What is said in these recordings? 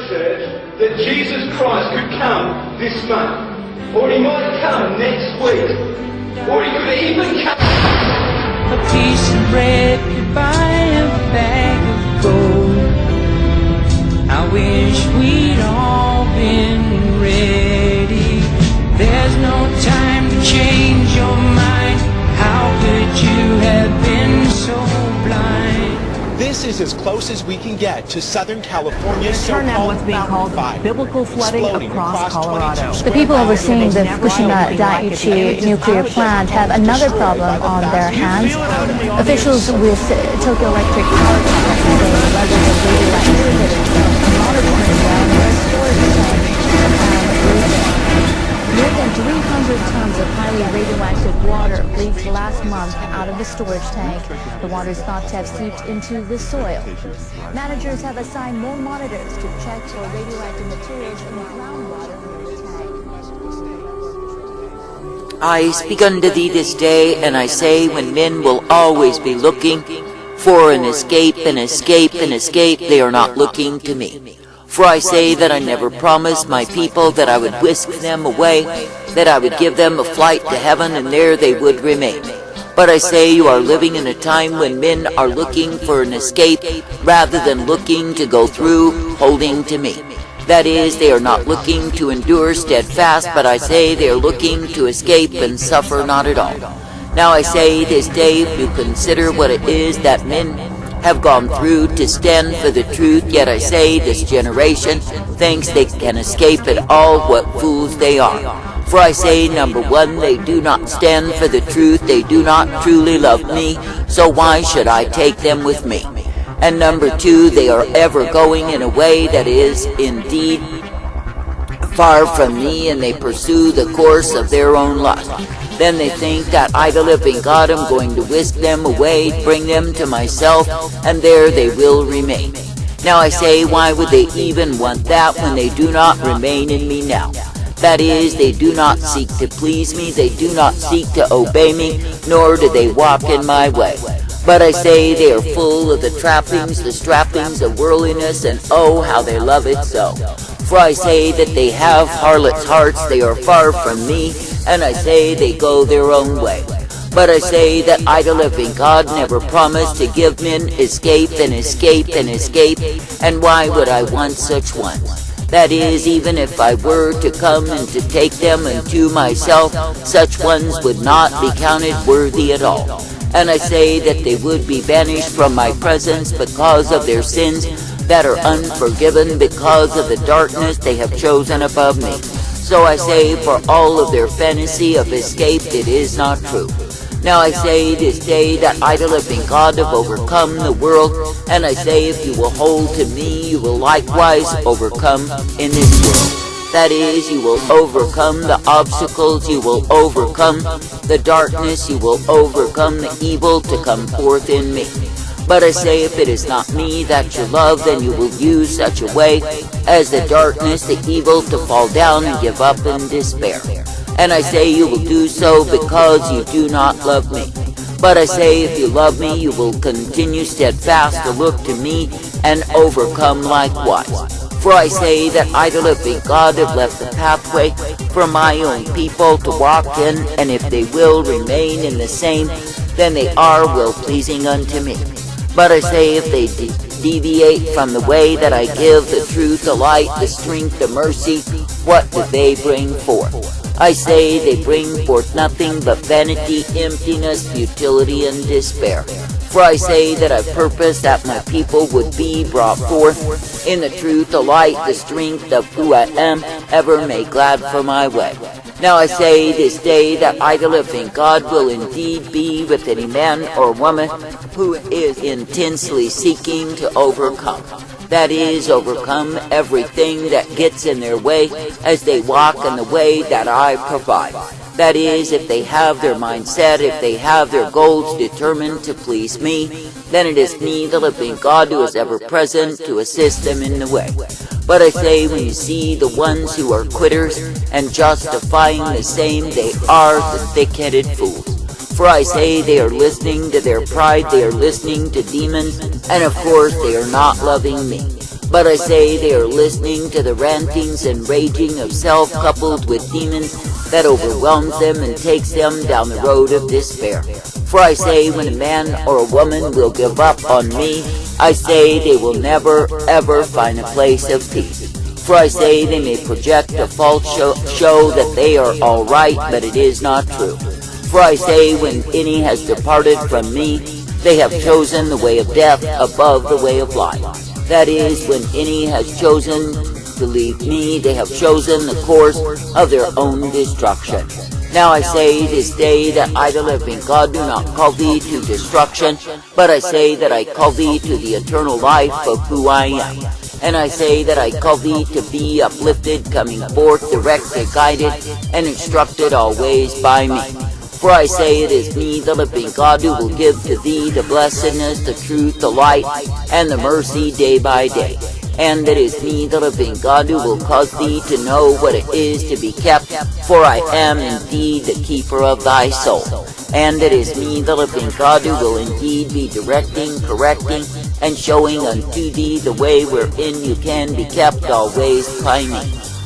Said that Jesus Christ could come this month, or he might come next week, or he could even come. A piece of bread could buy a bag of gold. I wish we'd all been ready. There's no time to change your mind. How could you have been so blind? This is as close as we can get to Southern California's turn out what's being called biblical flooding across Colorado. The people overseeing the Fukushima Daiichi nuclear plant have another problem on their hands. Officials with Tokyo Electric Power Plant have a level of radioactivity monitoring their storage tank. More than 300 tons of highly radioactive water leaked last month out of the storage tank. The water is thought to have seeped into the soil. Managers have assigned more monitors to check for radioactive materials in the groundwater near the tank. I speak unto thee this day, and I say, when men will always be looking for an escape, they are not looking to me. For I say that I never promised my people that I would whisk them away, that I would give them a flight to heaven, and there they would remain. But I say you are living in a time when men are looking for an escape, rather than looking to go through holding to me. That is, they are not looking to endure steadfast, but I say they are looking to escape and suffer not at all. Now I say this day, if you consider what it is that men have gone through to stand for the truth, yet I say this generation thinks they can escape at all. What fools they are. For I say, number one, they do not stand for the truth, they do not truly love me, so why should I take them with me? And number two, they are ever going in a way that is indeed far from me, and they pursue the course of their own lust. Then they think that I, the living God, am going to whisk them away, bring them to myself, and there they will remain. Now I say, why would they even want that when they do not remain in me now? That is, they do not seek to please me, they do not seek to obey me, nor do they walk in my way. But I say they are full of the trappings, the strappings of worldliness, and oh, how they love it so. For I say that they have harlots' hearts, they are far from me, and I say they go their own way. But I say that I, the living God, never promised to give men escape, and why would I want such ones? That is, even if I were to come and to take them unto myself, such ones would not be counted worthy at all. And I say that they would be banished from my presence because of their sins that are unforgiven, because of the darkness they have chosen above me. So I say, for all of their fantasy of escape, it is not true. Now I say this day that I, the living God, have overcome the world, and I say if you will hold to me, you will likewise overcome in this world. That is, you will overcome the obstacles, you will overcome the darkness, you will overcome the evil to come forth in me. But I say, if it is not me that you love, then you will use such a way as the darkness, the evil, to fall down and give up in despair. And I say you will do so because you do not love me. But I say, if you love me, you will continue steadfast to look to me and overcome likewise. For I say that I, the living God, have left the pathway for my own people to walk in, and if they will remain in the same, then they are well-pleasing unto me. But I say, if they deviate from the way that I give, the truth, the light, the strength, the mercy, what do they bring forth? I say they bring forth nothing but vanity, emptiness, futility, and despair. For I say that I purpose that my people would be brought forth in the truth, the light, the strength of who I am, ever made glad for my way. Now I say this day that I, the living God, will indeed be with any man or woman who is intensely seeking to overcome. That is, overcome everything that gets in their way as they walk in the way that I provide. That is, if they have their mind set, if they have their goals determined to please me, then it is me, the living God, who is ever present to assist them in the way. But I say, when you see the ones who are quitters and justifying the same, they are the thick-headed fools. For I say they are listening to their pride, they are listening to demons, and of course they are not loving me. But I say they are listening to the rantings and raging of self coupled with demons that overwhelms them and takes them down the road of despair. For I say when a man or a woman will give up on me, I say they will never ever find a place of peace. For I say they may project a false show that they are all right, but it is not true. For I say when any has departed from me, they have chosen the way of death above the way of life. That is, when any has chosen to leave me, they have chosen the course of their own destruction. Now I say this day that I, the living God, do not call thee to destruction, but I say that I call thee to the eternal life of who I am. And I say that I call thee to be uplifted, coming forth, directed, guided, and instructed always by me. For I say it is me, the living God, who will give to thee the blessedness, the truth, the light, and the mercy day by day. And it is me, the living God, who will cause thee to know what it is to be kept, for I am indeed the keeper of thy soul. And it is me, the living God, who will indeed be directing, correcting, and showing unto thee the way wherein you can be kept always by me.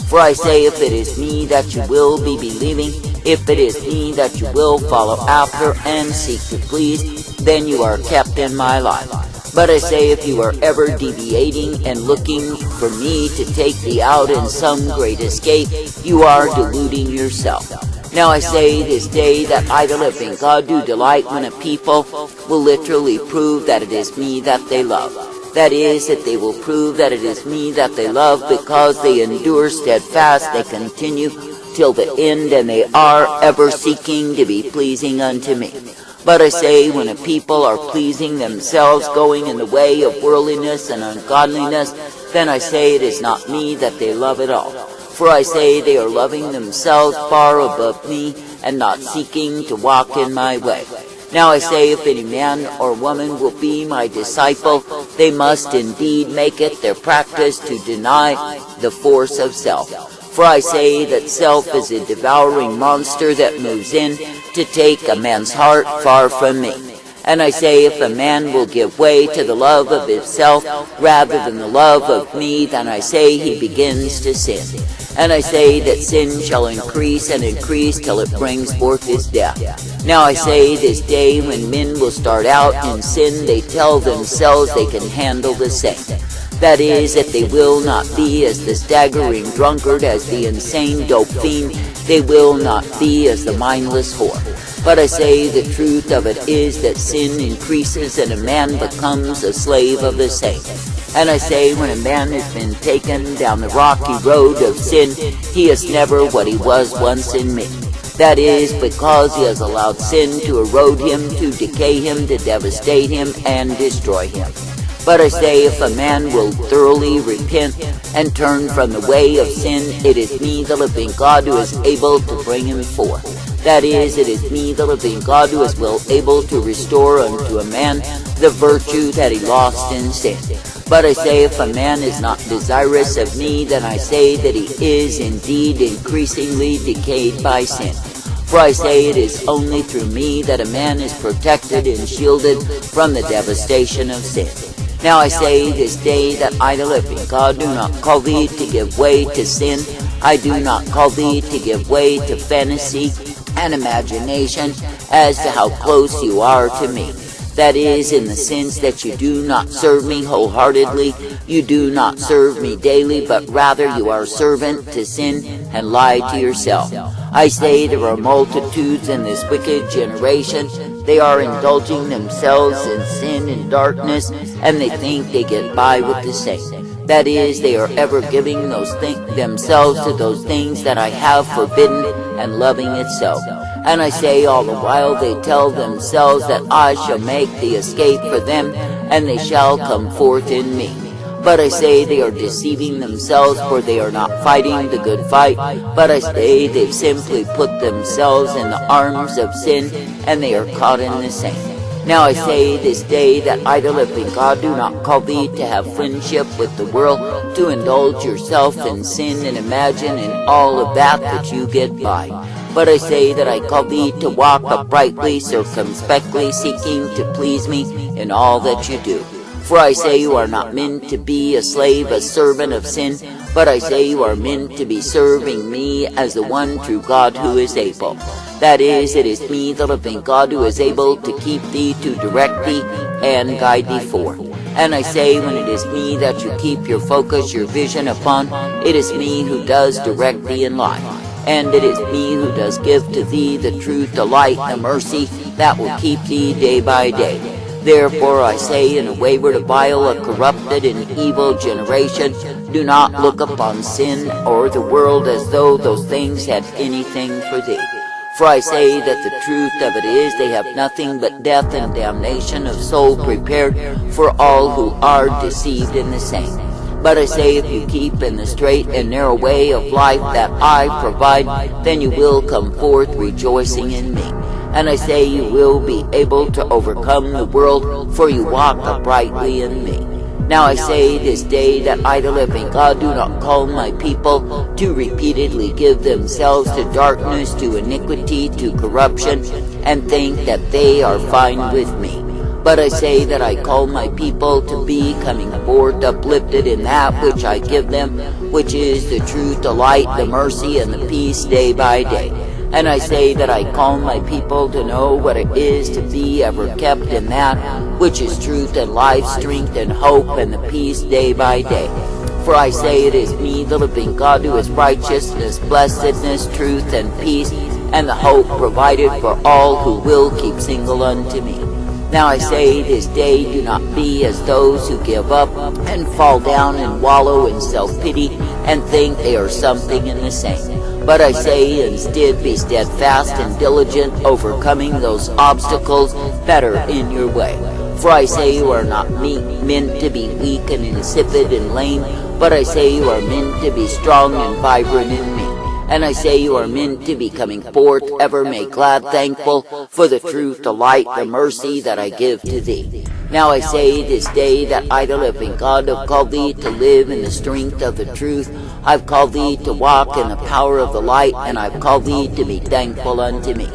For I say, if it is me that you will be believing, if it is me that you will follow after and seek to please, then you are kept in my life. But I say, if you are ever deviating and looking for me to take thee out in some great escape, you are deluding yourself. Now I say this day that I, the living God, do delight when a people will literally prove that it is me that they love. That is, that they will prove that it is me that they love because they endure steadfast, they continue till the end, and they are ever seeking to be pleasing unto me. But I say, when a people are pleasing themselves, going in the way of worldliness and ungodliness, then I say it is not me that they love at all. For I say they are loving themselves far above me, and not seeking to walk in my way. Now I say, if any man or woman will be my disciple, they must indeed make it their practice to deny the force of self. For I say that self is a devouring monster that moves in to take a man's heart far from me. And I say, if a man will give way to the love of himself rather than the love of me, then I say he begins to sin. And I say that sin shall increase and increase till it brings forth his death. Now I say this day when men will start out in sin, they tell themselves they can handle the same. That is, that they will not be as the staggering drunkard, as the insane dope fiend, they will not be as the mindless whore. But I say the truth of it is that sin increases and a man becomes a slave of the same. And I say when a man has been taken down the rocky road of sin, he is never what he was once in me. That is, because he has allowed sin to erode him, to decay him, to devastate him, and destroy him. But I say, if a man will thoroughly repent and turn from the way of sin, it is me, the living God, who is able to bring him forth. That is, it is me, the living God, who is well able to restore unto a man the virtue that he lost in sin. But I say, if a man is not desirous of me, then I say that he is indeed increasingly decayed by sin. For I say it is only through me that a man is protected and shielded from the devastation of sin. Now I say this day that I, the living God, do not call thee to give way to sin. I do not call thee to give way to fantasy and imagination as to how close you are to me. That is, in the sense that you do not serve me wholeheartedly, you do not serve me daily, but rather you are servant to sin and lie to yourself. I say there are multitudes in this wicked generation. They are indulging themselves in sin and darkness, and they think they get by with the same. That is, they are ever giving themselves to those things that I have forbidden and loving it so. And I say all the while they tell themselves that I shall make the escape for them, and they shall come forth in me. But I say they are deceiving themselves, for they are not fighting the good fight, but I say they've simply put themselves in the arms of sin, and they are caught in the same. Now I say this day that I, the living God, do not call thee to have friendship with the world, to indulge yourself in sin and imagine in all of that you get by. But I say that I call thee to walk uprightly, circumspectly, seeking to please me in all that you do. For I say you are not meant to be a slave, a servant of sin, but I say you are meant to be serving me as the one true God who is able. That is, it is me, the living God, who is able to keep thee, to direct thee, and guide thee forth. And I say, when it is me that you keep your focus, your vision upon, it is me who does direct thee in life. And it is me who does give to thee the truth, the light, the mercy that will keep thee day by day. Therefore I say, in a wayward, a vile, a corrupted, and evil generation, do not look upon sin or the world as though those things had anything for thee. For I say that the truth of it is, they have nothing but death and damnation of soul prepared for all who are deceived in the same. But I say, if you keep in the straight and narrow way of life that I provide, then you will come forth rejoicing in me. And I say, you will be able to overcome the world, for you walk uprightly in me. Now I say this day that I, the living God, do not call my people to repeatedly give themselves to darkness, to iniquity, to corruption, and think that they are fine with me. But I say that I call my people to be coming forth uplifted in that which I give them, which is the truth, the light, the mercy, and the peace day by day. And I say that I call my people to know what it is to be ever kept in that which is truth and life, strength and hope, and the peace day by day. For I say it is me, the living God, who is righteousness, blessedness, truth, and peace, and the hope provided for all who will keep single unto me. Now I say this day, do not be as those who give up and fall down and wallow in self-pity and think they are something in the same. But I say, instead, be steadfast and diligent, overcoming those obstacles that are in your way. For I say you are not meant to be weak and insipid and lame, but I say you are meant to be strong and vibrant in me. And I say you are meant to be coming forth, ever make glad, thankful for the truth, the light, the mercy that I give to thee. Now I say this day that I, the living God, have called thee to live in the strength of the truth. I've called thee to walk in the power of the light, and I've called thee to be thankful unto me.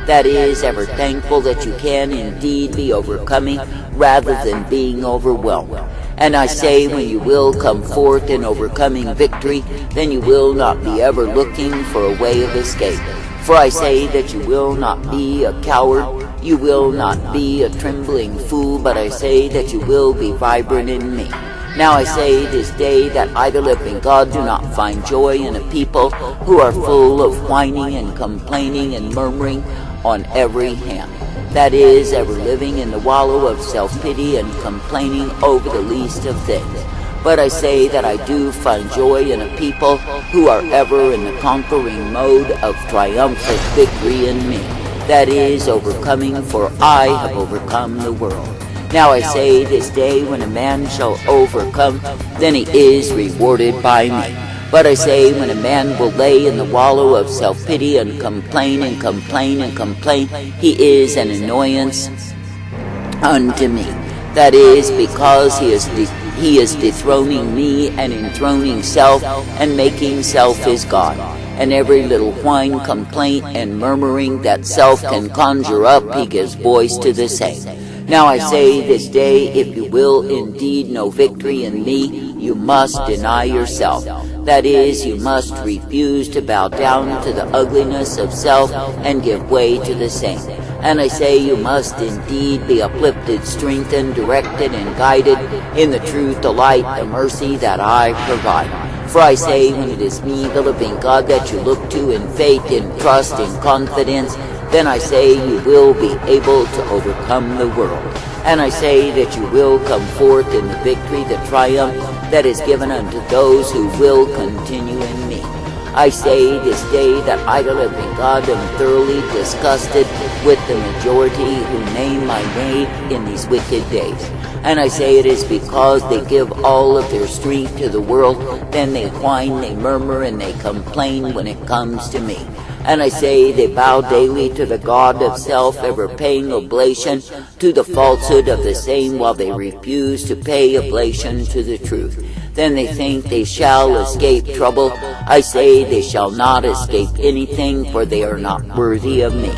That is, ever thankful that you can indeed be overcoming rather than being overwhelmed. And I say, when you will come forth in overcoming victory, then you will not be ever looking for a way of escape. For I say that you will not be a coward, you will not be a trembling fool, but I say that you will be vibrant in me. Now I say this day that I, the living God, do not find joy in a people who are full of whining and complaining and murmuring on every hand. That is, ever living in the wallow of self-pity and complaining over the least of things. But I say that I do find joy in a people who are ever in the conquering mode of triumphant victory in me. That is, overcoming, for I have overcome the world. Now I say this day, when a man shall overcome, then he is rewarded by me. But I say, when a man will lay in the wallow of self-pity and complain and complain and complain, he is an annoyance unto me. That is, because he is dethroning me and enthroning self and making self his God. And every little whine, complaint, and murmuring that self can conjure up, he gives voice to the same. Now I say this day, if you will indeed know victory in me, you must deny yourself. That is, you must refuse to bow down to the ugliness of self and give way to the same. And I say you must indeed be uplifted, strengthened, directed, and guided in the truth, the light, the mercy that I provide. For I say, when it is me, the living God, that you look to in faith, in trust, in confidence, then I say you will be able to overcome the world. And I say that you will come forth in the victory, the triumph that is given unto those who will continue in me. I say this day that I, the living God, am thoroughly disgusted with the majority who name my name in these wicked days. And I say it is because they give all of their strength to the world, then they whine, they murmur, and they complain when it comes to me. And I say they bow daily to the God of self, ever paying oblation to the falsehood of the same, while they refuse to pay oblation to the truth. Then they think they shall escape trouble. I say they shall not escape anything, for they are not worthy of me.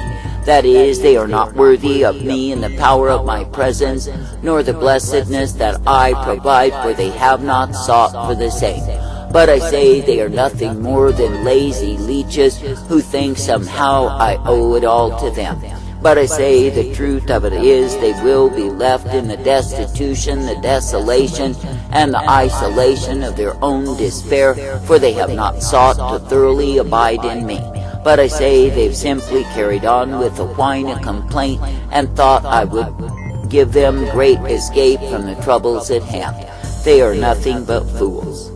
That is, they are not worthy of me and the power of my presence, nor the blessedness that I provide, for they have not sought for the same. But I say they are nothing more than lazy leeches who think somehow I owe it all to them. But I say the truth of it is they will be left in the destitution, the desolation, and the isolation of their own despair, for they have not sought to thoroughly abide in me. But I say they've simply carried on with the whine and complaint and thought I would give them great escape from the troubles at hand. They are nothing but fools.